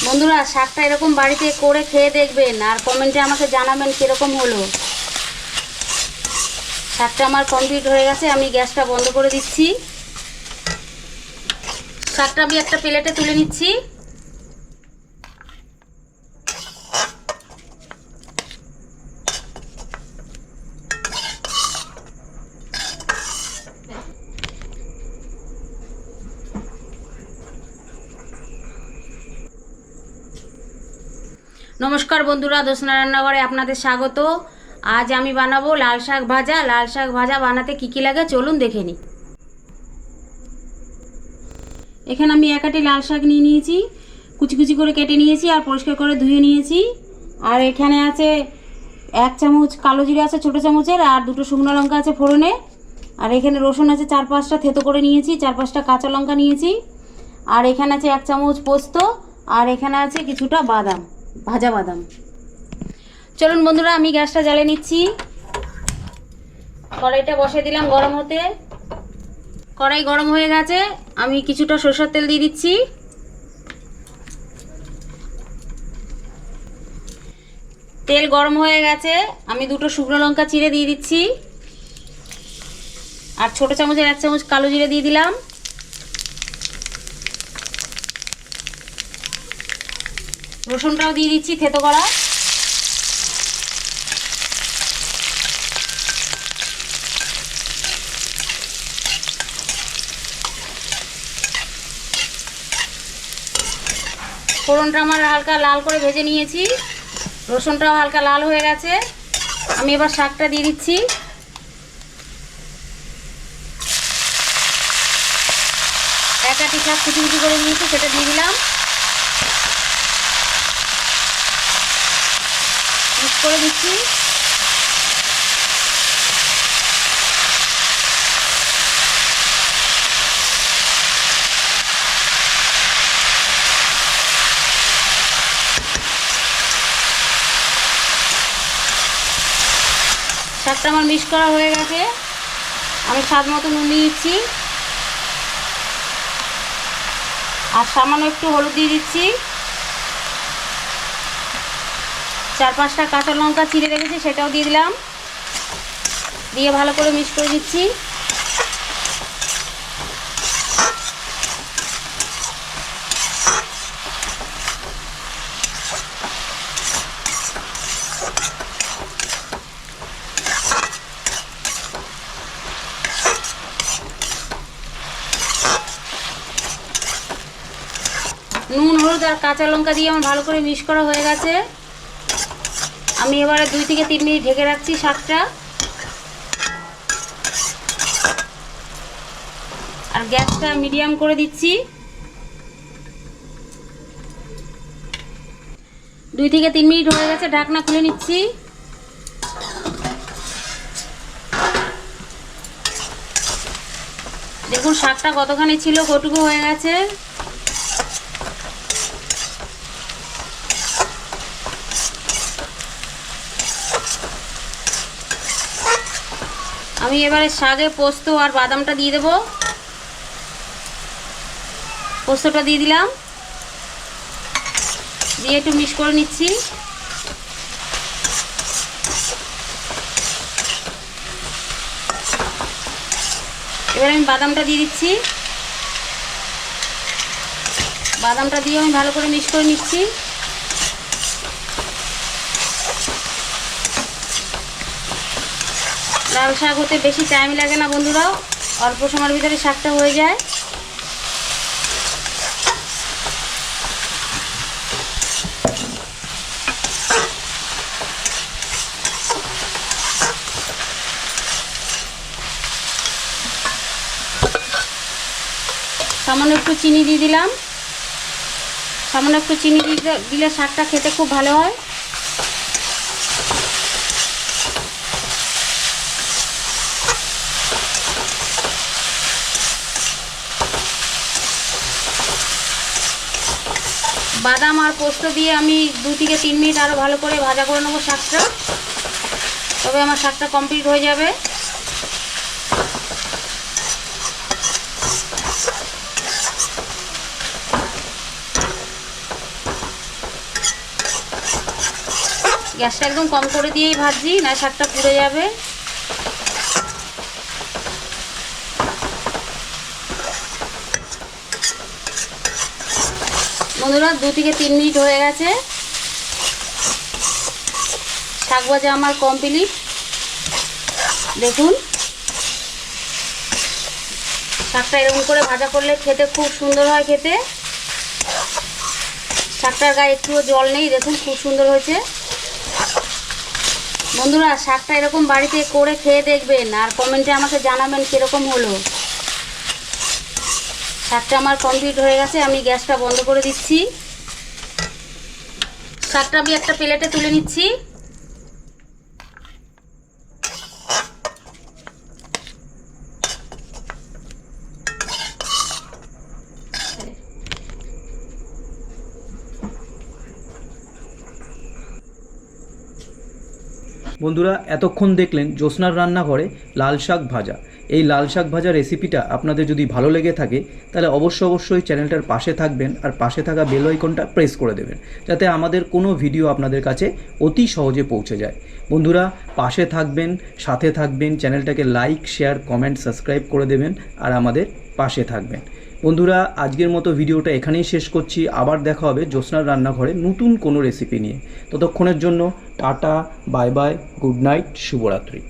বন্ধুরা, শাকটা এরকম বাড়িতে করে খেয়ে দেখবেন আর কমেন্টে আমাকে জানাবেন কীরকম হলো। শাকটা আমার কমপ্লিট হয়ে গেছে, আমি গ্যাসটা বন্ধ করে দিচ্ছি। শাকটা আমি একটা প্লেটে তুলে নিচ্ছি। নমস্কার বন্ধুরা, দোসনা রান্নাঘরে আপনাদের স্বাগত। আজ আমি বানাবো লাল শাক ভাজা। লাল শাক ভাজা বানাতে কী কী লাগে চলুন দেখে নিই। এখানে আমি এক আটি লাল শাক নিয়ে নিয়েছি, কুচি কুচি করে কেটে নিয়েছি আর পরিষ্কার করে ধুয়ে নিয়েছি। আর এখানে আছে 1 চামচ কালো জিরে আছে ছোটো চামচের, আর 2টো শুকনো লঙ্কা আছে ফোড়নে। আর এখানে রসুন আছে 4-5টা থেতো করে নিয়েছি, 4-5টা কাঁচা লঙ্কা নিয়েছি। আর এখানে আছে 1 চামচ পোস্ত, আর এখানে আছে কিছুটা বাদাম, ভাজা বাদাম। চলুন বন্ধুরা, আমি গ্যাসটা জ্বালিয়ে নিচ্ছি। কড়াইটা বসিয়ে দিলাম গরম হতে। কড়াই গরম হয়ে গেছে, আমি কিছুটা সরষের তেল দিয়ে দিচ্ছি। তেল গরম হয়ে গেছে, আমি 2টো শুকনো লঙ্কা চিড়ে দিয়ে দিচ্ছি। আর ছোটো চামচের 1 চামচ কালো জিরে দিয়ে দিলাম। রসুনটাও দিয়ে দিচ্ছি থেতো করা। ফোড়নটা আমার হালকা লাল করে ভেজে নিয়েছি, রসুনটাও হালকা লাল হয়ে গেছে। আমি এবার শাকটা দিয়ে দিচ্ছি। এক আটি শাক কুচি কুচি করে নিয়েছি, সেটা দিয়ে দিলাম। মিক্স করে দিচ্ছি। শাকটা আমার মিক্স করা হয়ে গেছে, আমি স্বাদ মতো নুন দিয়ে দিচ্ছি। আর সামান্য একটু হলুদ দিয়ে দিচ্ছি। 4-5টা কাঁচা লঙ্কা চিড়ে রেখেছি, সেটাও দিয়ে দিলাম। দিয়ে ভালো করে মিক্স করে দিচ্ছি। নুন, হলুদ আর কাঁচা লঙ্কা দিয়ে আমার ভালো করে মিক্স করা হয়ে গেছে। আমি এবারে 2 থেকে 3 মিনিট ঢেকে রাখছি শাকটা। আর গ্যাসটা মিডিয়াম করে দিচ্ছি। 2 থেকে 3 মিনিট হয়ে গেছে, ঢাকনা খুলে নিচ্ছি। দেখুন শাকটা কতখানি ছিল, কটুকু হয়ে গেছে। আমি এবারে শাকে পোস্ত আর বাদামটা দিয়ে দেবো। পোস্তটা দিয়ে দিলাম, দিয়ে একটু মিক্স করে নিচ্ছি। এবার আমি বাদামটা দিয়ে দিচ্ছি। বাদামটা দিয়ে আমি ভালো করে মিক্স করে নিচ্ছি। লাল শাক হতে বেশি টাইম লাগে না বন্ধুরা, অল্প সময়ের ভিতরে শাকটা হয়ে যায়। সামান্য একটু চিনি দিয়ে দিলাম। সামান্য একটু চিনি দিলে শাকটা খেতে খুব ভালো হয়। বাদাম আর পোস্ত দিয়ে আমি 2 থেকে 3 মিনিট আরও ভালো করে ভাজা করে নেবো শাকটা, তবে আমার শাকটা কমপ্লিট হয়ে যাবে। গ্যাসটা একদম কম করে দিয়েই ভাজছি, না শাকটা পুড়ে যাবে। বন্ধুরা 2 থেকে 3 মিনিট হয়ে গেছে, শাক ভাজা আমার কমপ্লিট। দেখুন শাকটা এরকম করে ভাজা করলে খেতে খুব সুন্দর হয় খেতে। শাকটার গায়ে একটুও জল নেই, দেখুন খুব সুন্দর হয়েছে। বন্ধুরা শাকটা এরকম বাড়িতে করে খেয়ে দেখবেন আর কমেন্টে আমাকে জানাবেন কীরকম হলো। শাকটা আমার কমপ্লিট হয়ে গেছে, আমি গ্যাসটা বন্ধ করে দিচ্ছি। শাকটা আমি একটা প্লেটে তুলে নিচ্ছি। বন্ধুরা এতক্ষণ দেখলেন জ্যোৎস্নার রান্নাঘরে লাল শাক ভাজা। এই লাল শাক ভাজা রেসিপিটা আপনাদের যদি ভালো লেগে থাকে তাহলে অবশ্যই চ্যানেলটার পাশে থাকবেন আর পাশে থাকা বেল আইকনটা প্রেস করে দেবেন, যাতে আমাদের কোনো ভিডিও আপনাদের কাছে অতি সহজে পৌঁছে যায়। বন্ধুরা পাশে থাকবেন, সাথে থাকবেন, চ্যানেলটাকে লাইক, শেয়ার, কমেন্ট, সাবস্ক্রাইব করে দেবেন আর আমাদের পাশে থাকবেন। বন্ধুরা আজকের মতো ভিডিওটা এখানেই শেষ করছি। আবার দেখা হবে জ্যোৎস্নার রান্নাঘরে নতুন কোনো রেসিপি নিয়ে। ততক্ষণের জন্য tata, bye bye, good night, শুভরাত্রি।